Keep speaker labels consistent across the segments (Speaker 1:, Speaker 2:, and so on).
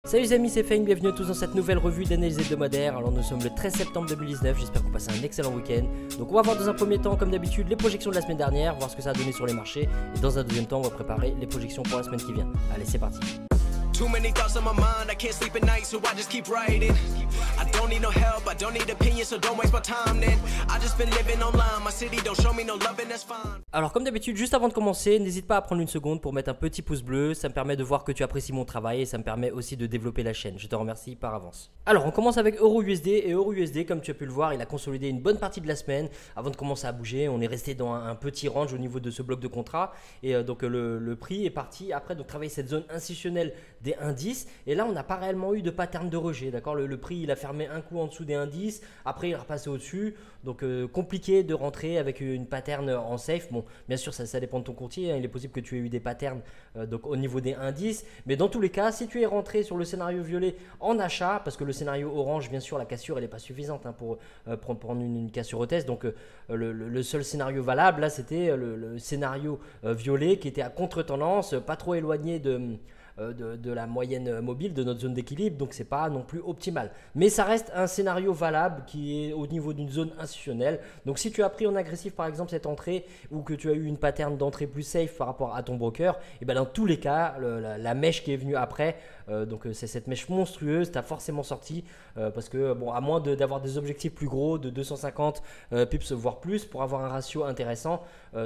Speaker 1: Salut les amis, c'est Feng, bienvenue à tous dans cette nouvelle revue d'analyse hebdomadaire. Alors nous sommes le 13 septembre 2019, j'espère que vous passez un excellent week-end. Donc on va voir dans un premier temps, comme d'habitude, les projections de la semaine dernière, voir ce que ça a donné sur les marchés. Et dans un deuxième temps, on va préparer les projections pour la semaine qui vient. Allez, c'est parti.
Speaker 2: Too many thoughts on my mind, I can't sleep at night, so I just keep writing. I don't need no help, I don't need opinions, so don't waste my time then. I just been living online, my city don't show me no love and that's fine.
Speaker 1: Alors comme d'habitude, juste avant de commencer, n'hésite pas à prendre une seconde pour mettre un petit pouce bleu, ça me permet de voir que tu apprécies mon travail et ça me permet aussi de développer la chaîne. Je te remercie par avance. Alors on commence avec EURUSD et EURUSD, comme tu as pu le voir, il a consolidé une bonne partie de la semaine avant de commencer à bouger. On est resté dans un petit range au niveau de ce bloc de contrat et donc le prix est parti après de travailler cette zone institutionnelle des 1,10 et là on n'a pas réellement eu de pattern de rejet, d'accord. Le prix il a fermé un coup en dessous des 1,10, après il est repassé au-dessus, donc compliqué de rentrer avec une pattern en safe. Bon, bien sûr ça dépend de ton courtier, hein. Il est possible que tu aies eu des patterns donc au niveau des 1,10, mais dans tous les cas si tu es rentré sur le scénario violet en achat, parce que le scénario orange bien sûr la cassure elle n'est pas suffisante hein, pour prendre une cassure au test, donc le seul scénario valable là c'était le scénario violet qui était à contre-tendance, pas trop éloigné de la moyenne mobile, de notre zone d'équilibre, donc c'est pas non plus optimal. Mais ça reste un scénario valable qui est au niveau d'une zone institutionnelle. Donc si tu as pris en agressif par exemple cette entrée ou que tu as eu une pattern d'entrée plus safe par rapport à ton broker, et bien dans tous les cas, la mèche qui est venue après, donc c'est cette mèche monstrueuse, tu as forcément sorti parce que bon, à moins d'avoir des objectifs plus gros de 250 pips voire plus pour avoir un ratio intéressant,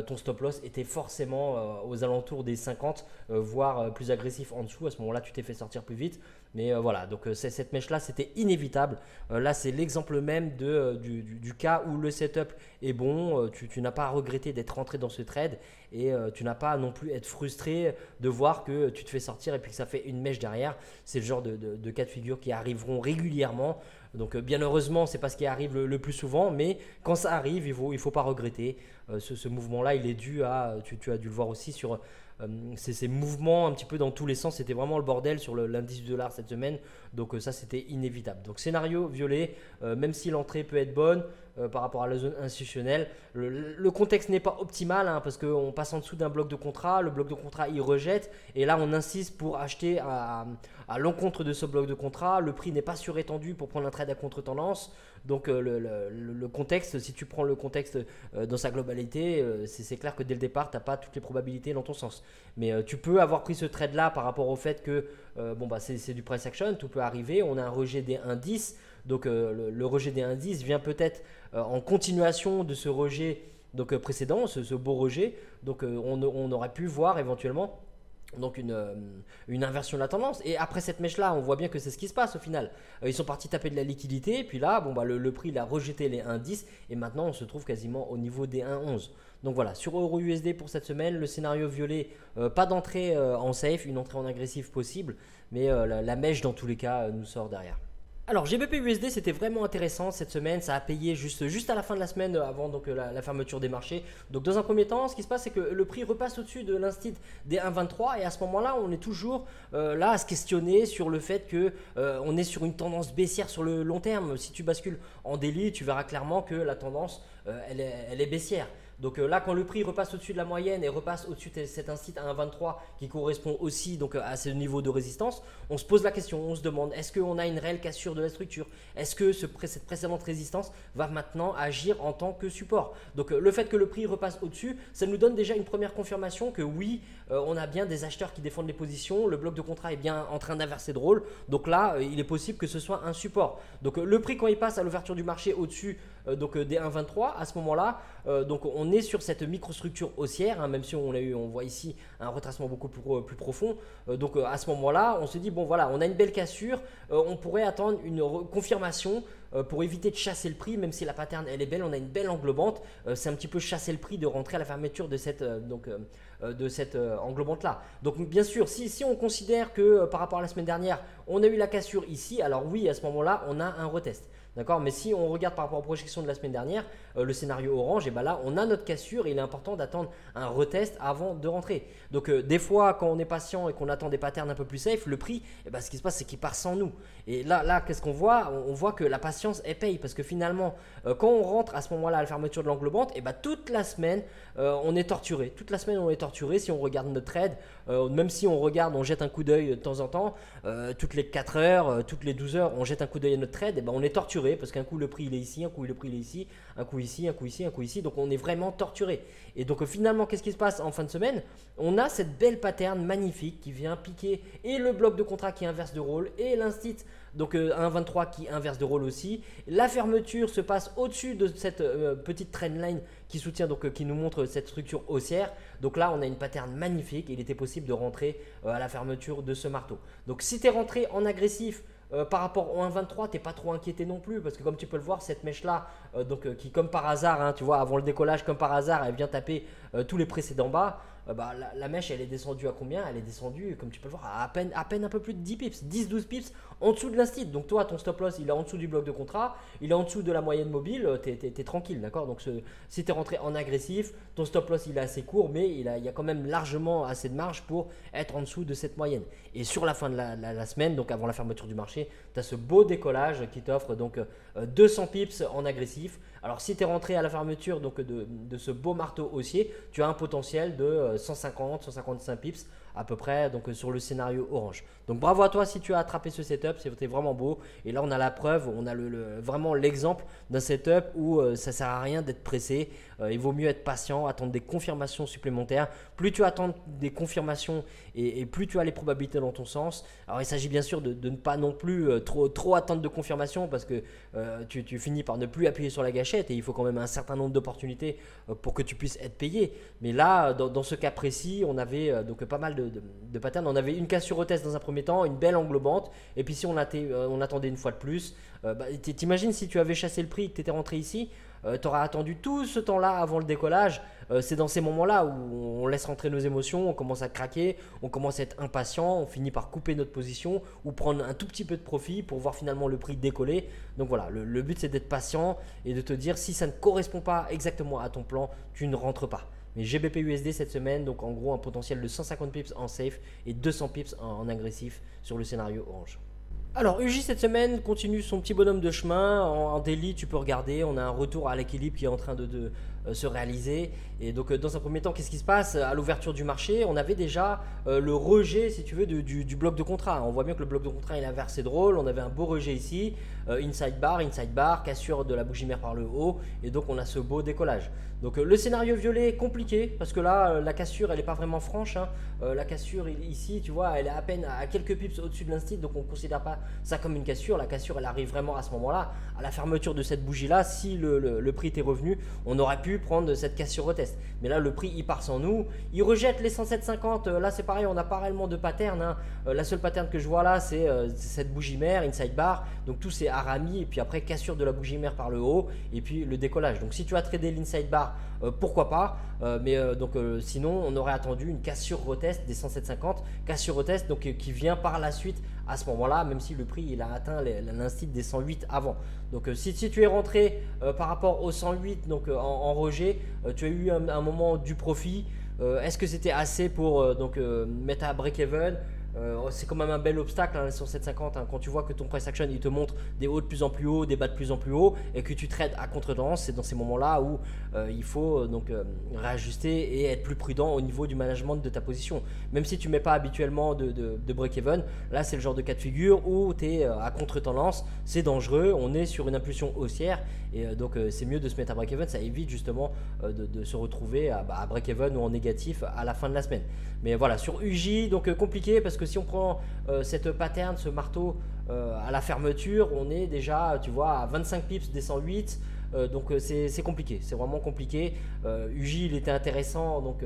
Speaker 1: ton stop loss était forcément aux alentours des 50 voire plus agressif en dessous. À ce moment-là, tu t'es fait sortir plus vite. Mais voilà, donc cette mèche-là, c'était inévitable. Là, c'est l'exemple même du cas où le setup est bon. Tu n'as pas à regretter d'être rentré dans ce trade et tu n'as pas non plus à être frustré de voir que tu te fais sortir et puis que ça fait une mèche derrière. C'est le genre de cas de figure qui arriveront régulièrement. Donc bien heureusement, c'est pas ce qui arrive le plus souvent, mais quand ça arrive, il faut pas regretter. Ce mouvement-là, il est dû à, tu as dû le voir aussi sur ces mouvements un petit peu dans tous les sens. C'était vraiment le bordel sur l'indice du dollar cette semaine, donc ça c'était inévitable. Donc scénario violet, même si l'entrée peut être bonne par rapport à la zone institutionnelle, le contexte n'est pas optimal hein, parce qu'on passe en dessous d'un bloc de contrat, le bloc de contrat il rejette et là on insiste pour acheter à l'encontre de ce bloc de contrat. Le prix n'est pas surétendu pour prendre un trade à contre-tendance. Donc le contexte, si tu prends le contexte dans sa globalité, c'est clair que dès le départ tu n'as pas toutes les probabilités dans ton sens. Mais tu peux avoir pris ce trade là par rapport au fait que c'est du price action, tout peut arriver. On a un rejet des 1,10, donc le rejet des 1,10 vient peut-être en continuation de ce rejet donc, précédent, ce beau rejet. Donc on aurait pu voir éventuellement donc une inversion de la tendance. Et après cette mèche là on voit bien que c'est ce qui se passe au final. Ils sont partis taper de la liquidité et puis là le prix il a rejeté les 1,10 et maintenant on se trouve quasiment au niveau des 1,11. Donc voilà, sur EURUSD pour cette semaine, le scénario violet, pas d'entrée en safe, une entrée en agressif possible, mais la mèche dans tous les cas nous sort derrière. Alors GBP USD c'était vraiment intéressant cette semaine, ça a payé juste à la fin de la semaine avant donc la fermeture des marchés. Donc dans un premier temps ce qui se passe c'est que le prix repasse au-dessus de l'instit des 1,23 et à ce moment-là on est toujours là à se questionner sur le fait que on est sur une tendance baissière sur le long terme. Si tu bascules en daily tu verras clairement que la tendance elle est baissière. Donc là quand le prix repasse au-dessus de la moyenne et repasse au-dessus de cet instit à 1,23 qui correspond aussi donc à ce niveau de résistance, on se pose la question, on se demande est-ce qu'on a une réelle cassure de la structure? Est-ce que cette précédente résistance va maintenant agir en tant que support? Donc le fait que le prix repasse au-dessus, ça nous donne déjà une première confirmation que oui, on a bien des acheteurs qui défendent les positions, le bloc de contrat est bien en train d'inverser de rôle. Donc là, il est possible que ce soit un support. Donc le prix quand il passe à l'ouverture du marché au-dessus des 1,23, à ce moment-là, donc on est sur cette microstructure haussière, hein, même si on voit ici un retracement beaucoup plus profond. Donc à ce moment-là, on se dit bon voilà, on a une belle cassure, on pourrait attendre une confirmation pour éviter de chasser le prix, même si la pattern elle est belle, on a une belle englobante. C'est un petit peu chasser le prix de rentrer à la fermeture de cette englobante là. Donc bien sûr, si on considère que par rapport à la semaine dernière, on a eu la cassure ici, alors oui, à ce moment-là, on a un retest. D'accord, mais si on regarde par rapport aux projections de la semaine dernière, le scénario orange, et ben là on a notre cassure et il est important d'attendre un retest avant de rentrer. Donc des fois quand on est patient et qu'on attend des patterns un peu plus safe, le prix, et ben, ce qui se passe c'est qu'il part sans nous. Et là qu'est-ce qu'on voit? On voit que la patience patience elle paye parce que finalement quand on rentre à ce moment là à la fermeture de l'englobante, et bah toute la semaine on est torturé. Toute la semaine on est torturé si on regarde notre trade, même si on regarde, on jette un coup d'œil de temps en temps, toutes les 4 heures, toutes les 12 heures on jette un coup d'œil à notre trade, et bah on est torturé parce qu'un coup le prix il est ici, un coup le prix il est ici, un coup ici, un coup ici, un coup ici, donc on est vraiment torturé. Et donc finalement qu'est-ce qui se passe en fin de semaine? On a cette belle pattern magnifique qui vient piquer et le bloc de contrat qui inverse de rôle et l'instit donc 1,23 qui inverse de rôle aussi. La fermeture se passe au-dessus de cette petite trendline qui soutient, donc qui nous montre cette structure haussière. Donc là on a une pattern magnifique et il était possible de rentrer à la fermeture de ce marteau. Donc si tu es rentré en agressif par rapport au 1,23, tu n'es pas trop inquiété non plus parce que comme tu peux le voir, cette mèche là qui comme par hasard, hein, tu vois, avant le décollage comme par hasard elle vient taper tous les précédents bas. La mèche elle est descendue à combien? Elle est descendue comme tu peux le voir à peine un peu plus de 10 pips, 10-12 pips en dessous de l'instit. Donc toi ton stop loss il est en dessous du bloc de contrat, il est en dessous de la moyenne mobile, tu es tranquille, d'accord. Donc si tu es rentré en agressif, ton stop loss il est assez court mais il y a quand même largement assez de marge pour être en dessous de cette moyenne. Et sur la fin de la semaine, donc avant la fermeture du marché, tu as ce beau décollage qui t'offre donc 200 pips en agressif. Alors si tu es rentré à la fermeture donc de ce beau marteau haussier, tu as un potentiel de 150-155 pips à peu près donc sur le scénario orange. Donc bravo à toi si tu as attrapé ce setup, c'était vraiment beau. Et là on a la preuve, on a vraiment l'exemple d'un setup où ça sert à rien d'être pressé. Il vaut mieux être patient, attendre des confirmations supplémentaires. Plus tu attends des confirmations et plus tu as les probabilités dans ton sens. Alors il s'agit bien sûr de ne pas non plus trop attendre de confirmations parce que tu finis par ne plus appuyer sur la gâchette et il faut quand même un certain nombre d'opportunités pour que tu puisses être payé. Mais là dans ce cas précis, on avait donc pas mal de patterns. On avait une cassure au test dans un premier temps, une belle englobante et puis si on attendait une fois de plus, t'imagines si tu avais chassé le prix et que tu étais rentré ici, tu auras attendu tout ce temps-là avant le décollage. C'est dans ces moments-là où on laisse rentrer nos émotions, on commence à craquer, on commence à être impatient, on finit par couper notre position ou prendre un tout petit peu de profit pour voir finalement le prix décoller. Donc voilà, le but c'est d'être patient et de te dire si ça ne correspond pas exactement à ton plan, tu ne rentres pas. Mais GBP USD cette semaine, donc en gros un potentiel de 150 pips en safe et 200 pips en agressif sur le scénario orange. Alors UJ cette semaine continue son petit bonhomme de chemin. En daily tu peux regarder, on a un retour à l'équilibre qui est en train de se réaliser. Et donc dans un premier temps, qu'est-ce qui se passe? À l'ouverture du marché, on avait déjà le rejet, si tu veux, du bloc de contrat. On voit bien que le bloc de contrat il a inversé de rôle. On avait un beau rejet ici, inside bar, cassure de la bougie mère par le haut. Et donc on a ce beau décollage. Donc le scénario violet compliqué parce que là la cassure elle n'est pas vraiment franche, hein. La cassure ici tu vois elle est à peine à quelques pips au-dessus de l'instit, donc on ne considère pas ça comme une cassure. La cassure elle arrive vraiment à ce moment là, à la fermeture de cette bougie là. Si le prix était revenu, on aurait pu prendre cette cassure retest, mais là le prix il part sans nous, il rejette les 107,50. Là c'est pareil, on n'a pas réellement de pattern, hein. La seule pattern que je vois là c'est cette bougie mère, inside bar, donc tout c'est harami et puis après cassure de la bougie mère par le haut et puis le décollage. Donc si tu as tradé l'inside bar, pourquoi pas, sinon on aurait attendu une cassure retest des 107,50, cassure retest donc qui vient par la suite à ce moment là, même si le prix il a atteint l'instit des 108 avant. Donc si tu es rentré par rapport au 108 donc en rejet, tu as eu un moment du profit. Est-ce que c'était assez pour mettre à break-even? C'est quand même un bel obstacle, hein, sur 750, hein, quand tu vois que ton price action il te montre des hauts de plus en plus haut, des bas de plus en plus haut et que tu trades à contre-tendance. C'est dans ces moments là où il faut réajuster et être plus prudent au niveau du management de ta position. Même si tu ne mets pas habituellement de break-even, là c'est le genre de cas de figure où tu es à contre-tendance, c'est dangereux, on est sur une impulsion haussière et c'est mieux de se mettre à break-even. Ça évite justement de se retrouver à break-even ou en négatif à la fin de la semaine. Mais voilà, sur UJ, donc compliqué parce que si on prend cette pattern, ce marteau à la fermeture, on est déjà, tu vois, à 25 pips des 108. Donc c'est compliqué, c'est vraiment compliqué. UJ il était intéressant donc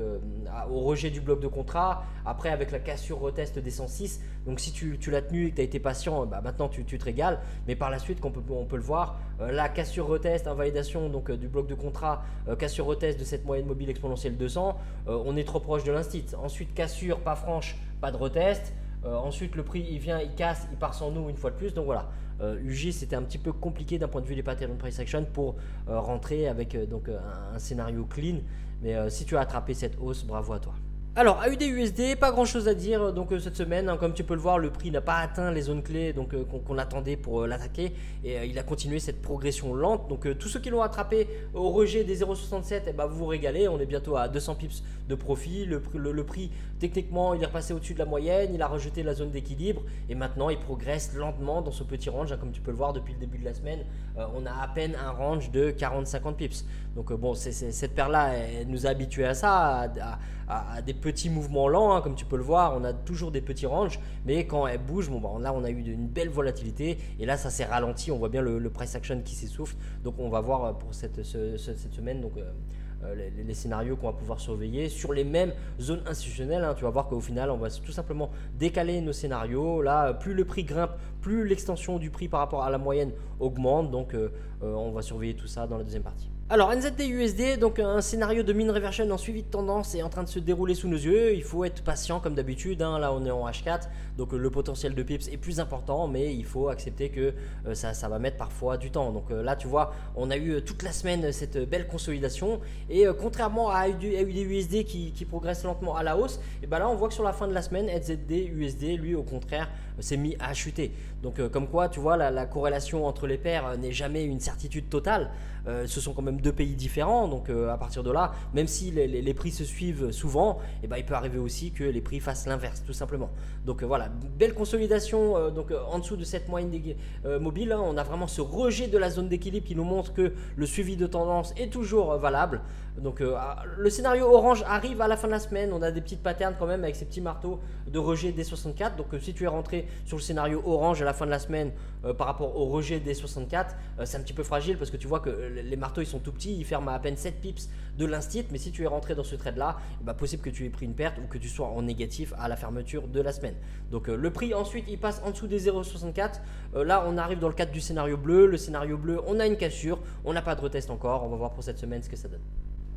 Speaker 1: au rejet du bloc de contrat, après avec la cassure retest des 106. Donc si tu l'as tenu et que tu as été patient, maintenant tu te régales. Mais par la suite, on peut le voir, la cassure retest, invalidation donc du bloc de contrat, cassure retest de cette moyenne mobile exponentielle 200, on est trop proche de l'instit. Ensuite cassure pas franche, pas de retest. Ensuite le prix il vient, il casse, il part sans nous une fois de plus. Donc voilà, UJ c'était un petit peu compliqué d'un point de vue des patterns price action pour rentrer avec un scénario clean. Mais si tu as attrapé cette hausse, bravo à toi. Alors, AUD/USD, pas grand chose à dire donc cette semaine, hein, comme tu peux le voir, le prix n'a pas atteint les zones clés donc qu'on attendait pour l'attaquer et il a continué cette progression lente. Donc tous ceux qui l'ont attrapé au rejet des 0,67, eh ben, vous vous régalez, on est bientôt à 200 pips de profit. Le prix, techniquement, il est repassé au-dessus de la moyenne, il a rejeté la zone d'équilibre et maintenant il progresse lentement dans ce petit range, hein, comme tu peux le voir depuis le début de la semaine. On a à peine un range de 40-50 pips. Donc bon, cette paire-là, elle nous a habitués à ça, à des petits mouvements lents, hein, comme tu peux le voir. On a toujours des petits ranges, mais quand elle bouge, bon, bah, là on a eu une belle volatilité et là ça s'est ralenti. On voit bien le price action qui s'essouffle. Donc on va voir pour cette semaine donc, les scénarios qu'on va pouvoir surveiller sur les mêmes zones institutionnelles, hein. Tu vas voir qu'au final on va tout simplement décaler nos scénarios. Là plus le prix grimpe, plus l'extension du prix par rapport à la moyenne augmente. Donc on va surveiller tout ça dans la deuxième partie. Alors NZD/USD, donc un scénario de mean reversion en suivi de tendance est en train de se dérouler sous nos yeux. Il faut être patient comme d'habitude, hein. Là on est en H4, donc le potentiel de pips est plus important, mais il faut accepter que ça va mettre parfois du temps. Donc là tu vois, on a eu toute la semaine cette belle consolidation et contrairement à AUD/USD qui progresse lentement à la hausse, et ben là on voit que sur la fin de la semaine NZD/USD lui au contraire s'est mis à chuter. Donc comme quoi tu vois la corrélation entre les paires n'est jamais une certitude totale. Ce sont quand même deux pays différents, donc à partir de là, même si les prix se suivent souvent, et ben, il peut arriver aussi que les prix fassent l'inverse tout simplement. Donc voilà, belle consolidation donc en dessous de cette moyenne mobile, hein. On a vraiment ce rejet de la zone d'équilibre qui nous montre que le suivi de tendance est toujours valable. Donc le scénario orange arrive à la fin de la semaine, on a des petites patterns quand même avec ces petits marteaux de rejet des 64. Donc si tu es rentré sur le scénario orange à la fin de la semaine par rapport au rejet des 64, c'est un petit peu fragile parce que tu vois que les marteaux ils sont tout petits, ils ferment à peine 7 pips de l'instit. Mais si tu es rentré dans ce trade là, bah, possible que tu aies pris une perte ou que tu sois en négatif à la fermeture de la semaine. Donc le prix ensuite il passe en dessous des 0,64. Là on arrive dans le cadre du scénario bleu. Le scénario bleu, on a une cassure, on n'a pas de retest encore, on va voir pour cette semaine ce que ça donne.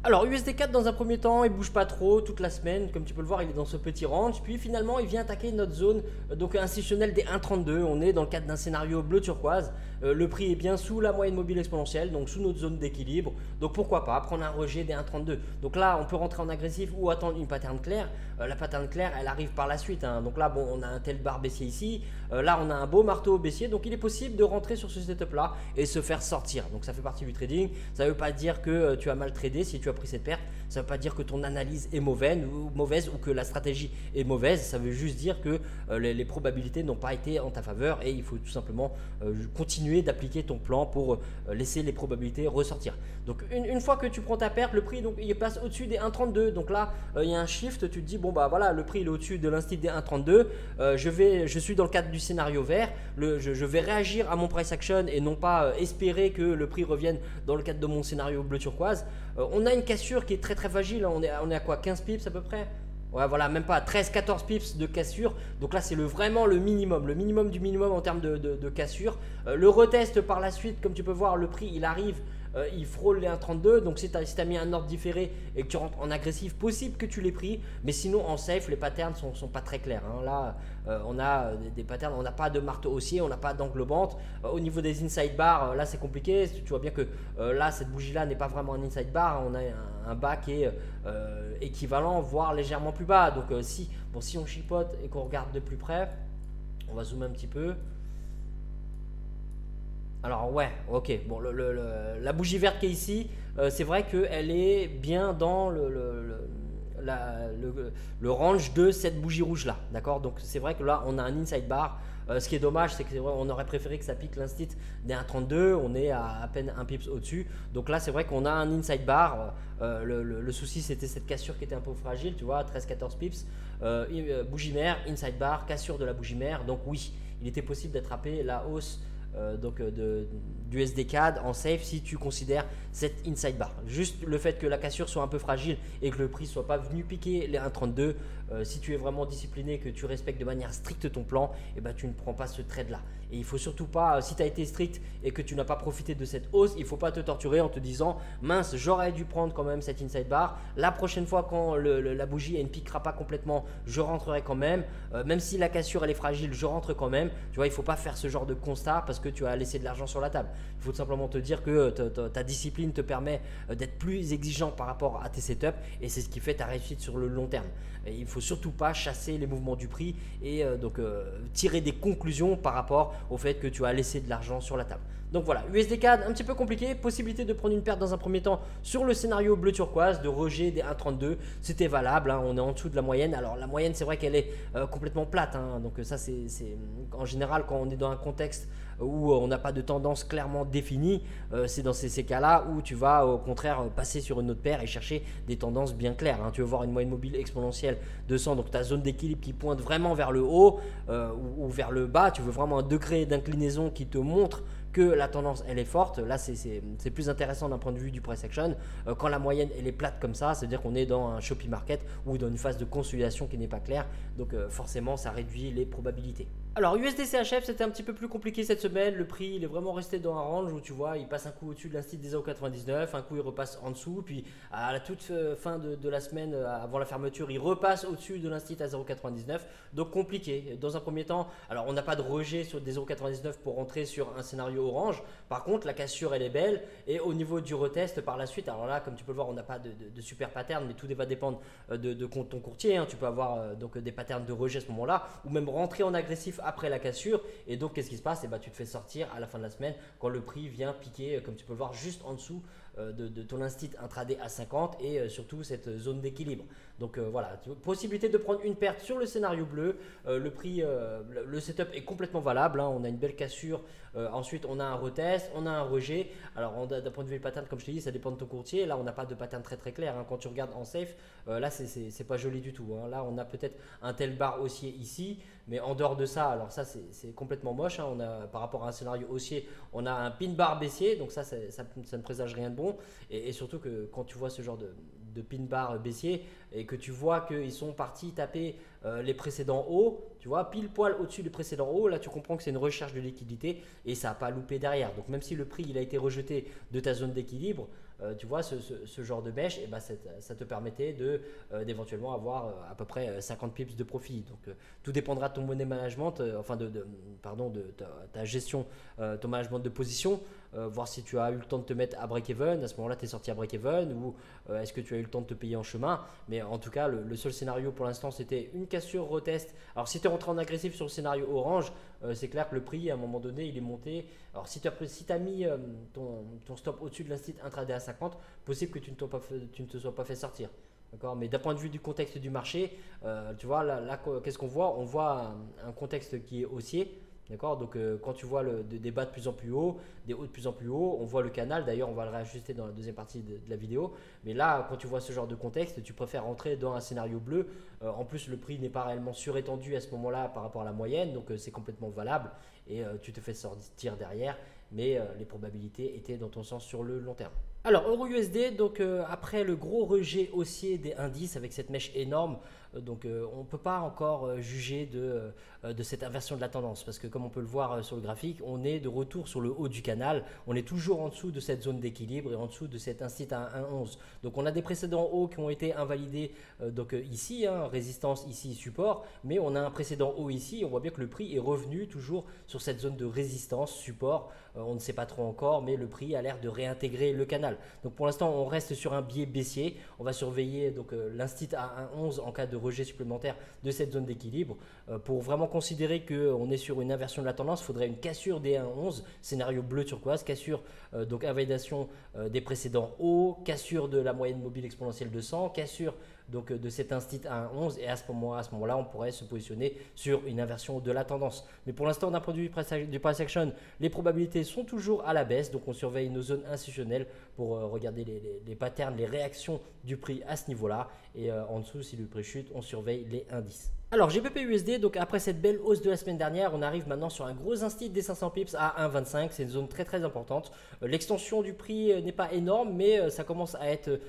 Speaker 1: Alors USD4 dans un premier temps il bouge pas trop toute la semaine, comme tu peux le voir il est dans ce petit range, puis finalement il vient attaquer notre zone donc institutionnelle des 1,32. On est dans le cadre d'un scénario bleu turquoise, le prix est bien sous la moyenne mobile exponentielle, donc sous notre zone d'équilibre, donc pourquoi pas prendre un rejet des 1,32. Donc là on peut rentrer en agressif ou attendre une pattern claire. La pattern claire elle arrive par la suite, hein. Donc là bon on a un tel bar baissier ici, là on a un beau marteau baissier, donc il est possible de rentrer sur ce setup là et se faire sortir. Donc ça fait partie du trading, ça ne veut pas dire que tu as mal tradé si tu as pris cette perte, ça ne veut pas dire que ton analyse est mauvaise ou que la stratégie est mauvaise, ça veut juste dire que les probabilités n'ont pas été en ta faveur et il faut tout simplement continuer d'appliquer ton plan pour laisser les probabilités ressortir. Donc une fois que tu prends ta perte, le prix donc il passe au-dessus des 1,32. Donc là il y a un shift, tu te dis bon bah voilà, le prix il est au-dessus de l'instit des 1,32, je suis dans le cadre du scénario vert, je vais réagir à mon price action et non pas espérer que le prix revienne dans le cadre de mon scénario bleu turquoise. On a une cassure qui est très fragile, on est à quoi, 15 pips à peu près. Ouais voilà, même pas 13-14 pips de cassure. Donc là c'est vraiment le minimum du minimum en termes de cassure. Le retest par la suite, comme tu peux voir, le prix il arrive, il frôle les 1,32. Donc si tu as mis un ordre différé et que tu rentres en agressif, possible que tu l'aies pris. Mais sinon en safe les patterns sont pas très clairs, hein. Là on a des patterns, on n'a pas de marteau haussier, on n'a pas d'englobante. Au niveau des inside bars, là c'est compliqué. Tu vois bien que là cette bougie là n'est pas vraiment un inside bar, hein. On a un bas qui est équivalent voire légèrement plus bas. Donc si on chipote et qu'on regarde de plus près, on va zoomer un petit peu. Alors ouais, ok, bon la bougie verte qui est ici, c'est vrai qu'elle est bien dans le range de cette bougie rouge là, d'accord. Donc c'est vrai que là on a un inside bar. Ce qui est dommage, c'est qu'on aurait préféré que ça pique l'instit des 1,32. On est à peine un pips au-dessus. Donc là, c'est vrai qu'on a un inside bar. Le souci, c'était cette cassure qui était un peu fragile, tu vois, 13-14 pips. Bougie mère, inside bar, cassure de la bougie mère. Donc oui, il était possible d'attraper la hausse du SD-CAD en safe si tu considères cette inside bar. Juste le fait que la cassure soit un peu fragile et que le prix soit pas venu piquer les 1,32, si tu es vraiment discipliné, que tu respectes de manière stricte ton plan, et ben tu ne prends pas ce trade là. Et il faut surtout pas, si tu as été strict et que tu n'as pas profité de cette hausse, il ne faut pas te torturer en te disant mince, j'aurais dû prendre quand même cette inside bar. La prochaine fois quand la bougie elle ne piquera pas complètement, je rentrerai quand même. Même si la cassure elle est fragile, je rentre quand même. Tu vois, il ne faut pas faire ce genre de constat parce parce que tu as laissé de l'argent sur la table. Il faut tout simplement te dire que ta discipline te permet d'être plus exigeant par rapport à tes setups et c'est ce qui fait ta réussite sur le long terme. Et il ne faut surtout pas chasser les mouvements du prix et tirer des conclusions par rapport au fait que tu as laissé de l'argent sur la table. Donc voilà, USD CAD un petit peu compliqué, possibilité de prendre une perte dans un premier temps sur le scénario bleu turquoise, de rejet des 1,32, c'était valable, hein, on est en dessous de la moyenne. Alors la moyenne c'est vrai qu'elle est complètement plate, hein, donc ça c'est en général quand on est dans un contexte où on n'a pas de tendance clairement définie, c'est dans ces cas-là où tu vas au contraire passer sur une autre paire et chercher des tendances bien claires, hein. Tu veux voir une moyenne mobile exponentielle de 100, donc ta zone d'équilibre qui pointe vraiment vers le haut ou vers le bas, tu veux vraiment un degré d'inclinaison qui te montre que la tendance elle est forte. Là c'est plus intéressant d'un point de vue du price action. Quand la moyenne elle est plate comme ça, c'est à dire qu'on est dans un choppy market ou dans une phase de consolidation qui n'est pas claire, donc forcément ça réduit les probabilités. Alors USD CHF c'était un petit peu plus compliqué cette semaine, le prix il est vraiment resté dans un range où tu vois il passe un coup au-dessus de l'instit des 0,99, un coup il repasse en dessous, puis à la toute fin de la semaine avant la fermeture il repasse au-dessus de l'instit à 0,99, donc compliqué. Dans un premier temps, alors on n'a pas de rejet sur des 0,99 pour rentrer sur un scénario orange, par contre la cassure elle est belle et au niveau du retest par la suite, alors là comme tu peux le voir on n'a pas de super pattern mais tout va dépendre de ton courtier, hein. Tu peux avoir donc des patterns de rejet à ce moment là ou même rentrer en agressif après la cassure et donc qu'est-ce qui se passe, et tu te fais sortir à la fin de la semaine quand le prix vient piquer comme tu peux le voir juste en dessous de ton instit intraday à 50 et surtout cette zone d'équilibre. Donc voilà, possibilité de prendre une perte sur le scénario bleu. Le prix, le setup est complètement valable, hein. On a une belle cassure, ensuite on a un retest, on a un rejet. Alors d'un point de vue pattern, comme je te dis, ça dépend de ton courtier. Là on n'a pas de pattern très clair, hein. Quand tu regardes en safe, là c'est pas joli du tout, hein. Là on a peut-être un tel bar haussier ici, mais en dehors de ça, alors ça c'est complètement moche, hein. On a, par rapport à un scénario haussier, on a un pin bar baissier, donc ça ne présage rien de bon. Et surtout que quand tu vois ce genre de pin bar baissier et que tu vois qu'ils sont partis taper les précédents hauts, tu vois, pile poil au-dessus des précédents hauts, là tu comprends que c'est une recherche de liquidité et ça n'a pas loupé derrière. Donc même si le prix il a été rejeté de ta zone d'équilibre, tu vois ce genre de bêche, et ça te permettait d'éventuellement avoir à peu près 50 pips de profit. Donc tout dépendra de ton money management, de ta gestion, ton management de position, voir si tu as eu le temps de te mettre à break-even, à ce moment-là tu es sorti à break-even ou est-ce que tu as eu le temps de te payer en chemin. Mais en tout cas le seul scénario pour l'instant c'était une cassure retest. Alors si tu es rentré en agressif sur le scénario orange, c'est clair que le prix à un moment donné il est monté. Alors si tu as mis ton stop au-dessus de l'instit intraday à 50, possible que tu ne te sois pas fait sortir. D'accord, mais d'un point de vue du contexte du marché, tu vois là qu'est-ce qu'on voit? On voit un contexte qui est haussier. D'accord, donc quand tu vois des bas de plus en plus haut, des hauts de plus en plus haut, on voit le canal, d'ailleurs on va le réajuster dans la deuxième partie de la vidéo, mais là quand tu vois ce genre de contexte, tu préfères rentrer dans un scénario bleu. En plus le prix n'est pas réellement surétendu à ce moment-là par rapport à la moyenne, donc c'est complètement valable et tu te fais sortir derrière, mais les probabilités étaient dans ton sens sur le long terme. Alors euro USD, donc après le gros rejet haussier des indices avec cette mèche énorme, donc on ne peut pas encore juger de cette inversion de la tendance parce que comme on peut le voir sur le graphique, on est de retour sur le haut du canal, on est toujours en dessous de cette zone d'équilibre et en dessous de cet instit à 1,11. Donc on a des précédents hauts qui ont été invalidés donc ici, hein, résistance ici, support, mais on a un précédent haut ici, on voit bien que le prix est revenu toujours sur cette zone de résistance, support, on ne sait pas trop encore, mais le prix a l'air de réintégrer le canal. Donc pour l'instant on reste sur un biais baissier, on va surveiller donc l'instit à 1,11 en cas de rejet supplémentaire de cette zone d'équilibre. Pour vraiment considérer qu'on est sur une inversion de la tendance, il faudrait une cassure des 1,11, scénario bleu turquoise, cassure donc invalidation des précédents hauts, cassure de la moyenne mobile exponentielle de 100, cassure donc de cet instit à 1,11 et à ce moment-là on pourrait se positionner sur une inversion de la tendance. Mais pour l'instant d'un point de vue du price action, les probabilités sont toujours à la baisse, donc on surveille nos zones institutionnelles pour regarder les patterns, les réactions du prix à ce niveau-là, et en dessous si le prix chute on surveille les indices. Alors GBP USD, donc après cette belle hausse de la semaine dernière, on arrive maintenant sur un gros instit des 500 pips à 1,25, c'est une zone très importante. L'extension du prix n'est pas énorme, mais ça commence à être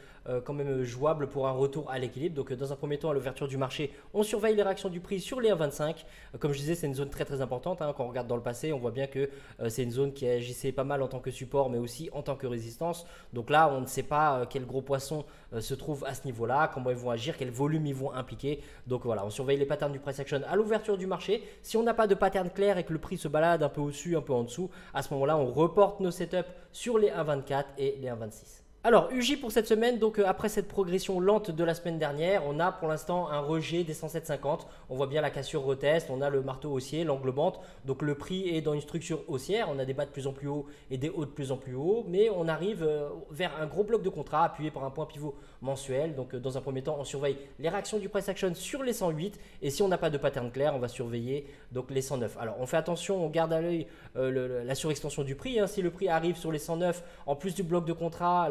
Speaker 1: quand même jouable pour un retour à l'équilibre. Donc dans un premier temps, à l'ouverture du marché, on surveille les réactions du prix sur les 1,25. Comme je disais, c'est une zone très très importante. Quand on regarde dans le passé, on voit bien que c'est une zone qui agissait pas mal en tant que support, mais aussi en tant que résistance. Donc là, on ne sait pas quel gros poisson se trouve à ce niveau-là, comment ils vont agir, quel volume ils vont impliquer. Donc voilà, on surveille les patterns du price action à l'ouverture du marché. Si on n'a pas de pattern clair et que le prix se balade un peu au-dessus, un peu en dessous, à ce moment-là, on reporte nos setups sur les 1,24 et les 1,26. Alors, UJ pour cette semaine, donc après cette progression lente de la semaine dernière, on a pour l'instant un rejet des 107,50. On voit bien la cassure retest, on a le marteau haussier, l'englobante. Donc le prix est dans une structure haussière, on a des bas de plus en plus haut et des hauts de plus en plus haut, mais on arrive vers un gros bloc de contrat appuyé par un point pivot mensuel. Donc dans un premier temps, on surveille les réactions du price action sur les 108 et si on n'a pas de pattern clair, on va surveiller donc les 109. Alors on fait attention, on garde à l'œil la surextension du prix. Si le prix arrive sur les 109, en plus du bloc de contrat,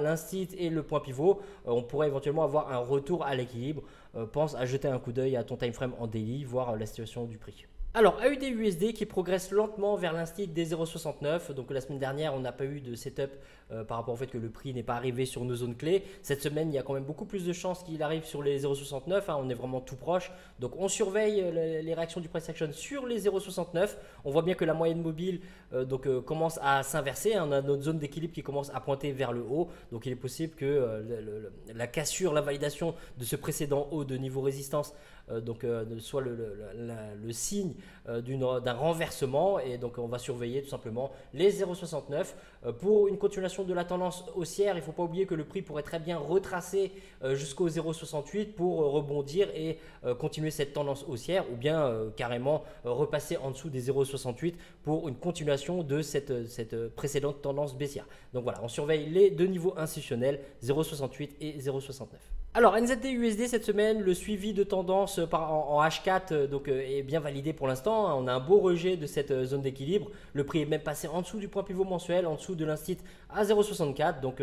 Speaker 1: et le point pivot, on pourrait éventuellement avoir un retour à l'équilibre. Pense à jeter un coup d'œil à ton time frame en daily, voir la situation du prix. Alors, AUD-USD qui progresse lentement vers l'instit des 0,69. Donc la semaine dernière, on n'a pas eu de setup par rapport au fait que le prix n'est pas arrivé sur nos zones clés. Cette semaine, il y a quand même beaucoup plus de chances qu'il arrive sur les 0,69. On est vraiment tout proche. Donc on surveille les réactions du price action sur les 0,69. On voit bien que la moyenne mobile commence à s'inverser. On a notre zone d'équilibre qui commence à pointer vers le haut. Donc il est possible que la cassure, la validation de ce précédent haut de niveau résistance soit le signe d'un renversement et donc on va surveiller tout simplement les 0,69 pour une continuation de la tendance haussière. Il ne faut pas oublier que le prix pourrait très bien retracer jusqu'au 0,68 pour rebondir et continuer cette tendance haussière ou bien carrément repasser en dessous des 0,68 pour une continuation de cette précédente tendance baissière. Donc voilà, on surveille les deux niveaux institutionnels 0,68 et 0,69. Alors NZD-USD cette semaine, le suivi de tendance en H4 est bien validé pour l'instant. On a un beau rejet de cette zone d'équilibre. Le prix est même passé en dessous du point pivot mensuel, en dessous de l'instit à 0,64. Donc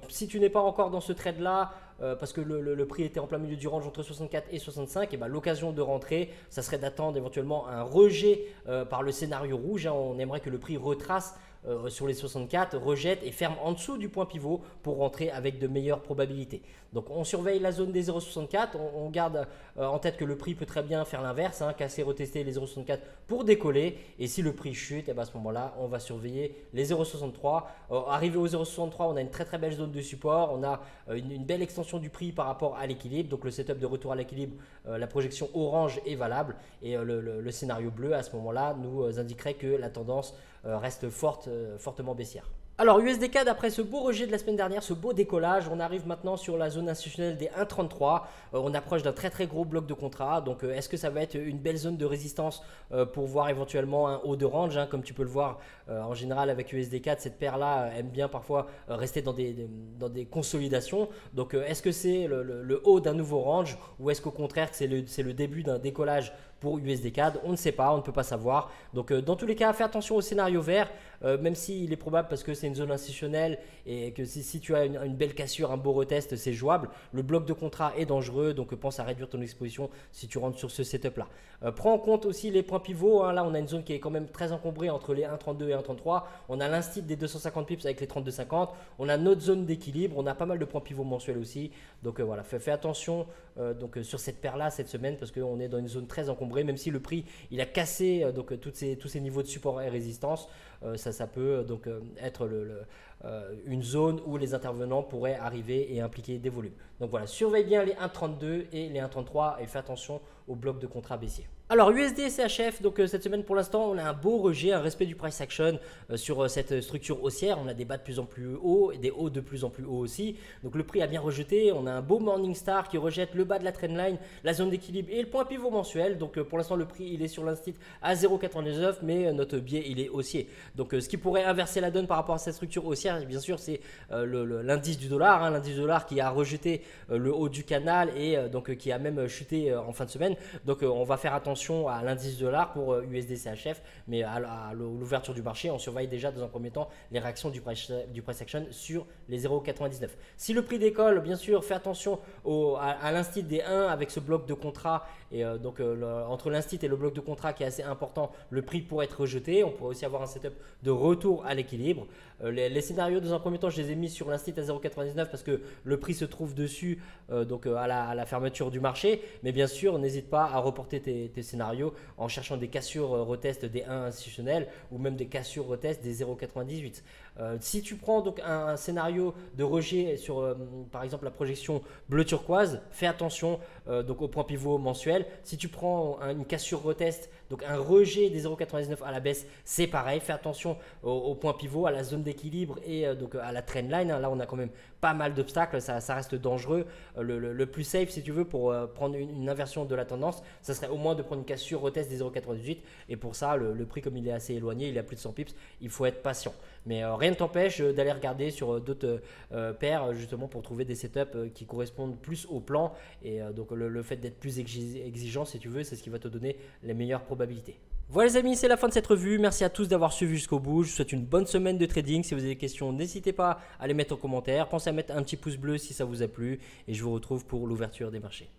Speaker 1: si tu n'es pas encore dans ce trade là, parce que le prix était en plein milieu du range entre 64 et 65, et l'occasion de rentrer, ça serait d'attendre éventuellement un rejet par le scénario rouge. On aimerait que le prix retrace sur les 64, rejette et ferme en dessous du point pivot pour rentrer avec de meilleures probabilités. Donc on surveille la zone des 0,64, on garde en tête que le prix peut très bien faire l'inverse, casser, retester les 0,64 pour décoller et si le prix chute, à ce moment-là on va surveiller les 0,63. Arrivé aux 0,63, on a une très très belle zone de support, on a une belle extension du prix par rapport à l'équilibre, donc le setup de retour à l'équilibre, la projection orange est valable et le scénario bleu à ce moment-là nous indiquerait que la tendance reste fortement baissière. Alors USD-CAD, après ce beau rejet de la semaine dernière, ce beau décollage, on arrive maintenant sur la zone institutionnelle des 1,33. On approche d'un très très gros bloc de contrat. Donc est-ce que ça va être une belle zone de résistance pour voir éventuellement un haut de range, comme tu peux le voir en général avec USD-CAD, cette paire-là aime bien parfois rester dans des consolidations. Donc est-ce que c'est le haut d'un nouveau range ou est-ce qu'au contraire c'est le début d'un décollage pour USD-CAD? On ne sait pas, on ne peut pas savoir. Donc dans tous les cas, fais attention au scénario vert, même s'il est probable parce que c'est une zone institutionnelle et que si tu as une belle cassure, un beau retest, c'est jouable. Le bloc de contrat est dangereux, donc pense à réduire ton exposition si tu rentres sur ce setup-là. Prends en compte aussi les points pivots. Là, on a une zone qui est quand même très encombrée entre les 1,32 et 1,33. On a l'instit des 250 pips avec les 32,50. On a notre zone d'équilibre. On a pas mal de points pivots mensuels aussi. Donc voilà, fais attention sur cette paire-là cette semaine parce qu'on est dans une zone très encombrée. Même si le prix il a cassé tous ces niveaux de support et résistance, ça peut être une zone où les intervenants pourraient arriver et impliquer des volumes. Donc voilà, surveille bien les 1,32 et les 1,33 et fais attention au bloc de contrat baissier. Alors USD CHF, cette semaine pour l'instant on a un beau rejet, un respect du price action sur cette structure haussière. On a des bas de plus en plus hauts et des hauts de plus en plus hauts aussi. Donc le prix a bien rejeté, on a un beau Morningstar qui rejette le bas de la trendline, la zone d'équilibre et le point pivot mensuel. Donc pour l'instant le prix il est sur l'instit à 0,99 mais notre biais il est haussier. Donc ce qui pourrait inverser la donne par rapport à cette structure haussière, bien sûr c'est l'indice du dollar, l'indice du dollar qui a rejeté le haut du canal et qui a même chuté en fin de semaine. Donc on va faire attention attention à l'indice dollar pour USD CHF, mais à l'ouverture du marché, on surveille déjà dans un premier temps les réactions du price action sur les 0,99. Si le prix décolle, bien sûr, fais attention à l'instit des 1 avec ce bloc de contrat. Et entre l'instit et le bloc de contrat qui est assez important, le prix pourrait être rejeté. On pourrait aussi avoir un setup de retour à l'équilibre. Les scénarios, dans un premier temps, je les ai mis sur l'instit à 0,99 parce que le prix se trouve dessus à la fermeture du marché. Mais bien sûr, n'hésite pas à reporter tes scénarios en cherchant des cassures retest des 1 institutionnels ou même des cassures retest des 0,98. Si tu prends donc un scénario de rejet sur par exemple la projection bleu turquoise, fais attention donc au point pivot mensuel. Si tu prends une cassure retest, donc un rejet des 0,99 à la baisse, c'est pareil, fais attention au point pivot, à la zone d'équilibre et donc à la trendline. Là on a quand même pas mal d'obstacles, ça reste dangereux. Le plus safe si tu veux pour prendre une inversion de la tendance, ça serait au moins de prendre une cassure retest des 0,98 et pour ça le prix comme il est assez éloigné, il est à plus de 100 pips, il faut être patient. Mais rien ne t'empêche d'aller regarder sur d'autres paires justement pour trouver des setups qui correspondent plus au plan et donc le fait d'être plus exigeant si tu veux, c'est ce qui va te donner les meilleures probabilités. Voilà les amis, c'est la fin de cette revue. Merci à tous d'avoir suivi jusqu'au bout. Je vous souhaite une bonne semaine de trading. Si vous avez des questions, n'hésitez pas à les mettre en commentaire. Pensez à mettre un petit pouce bleu si ça vous a plu et je vous retrouve pour l'ouverture des marchés.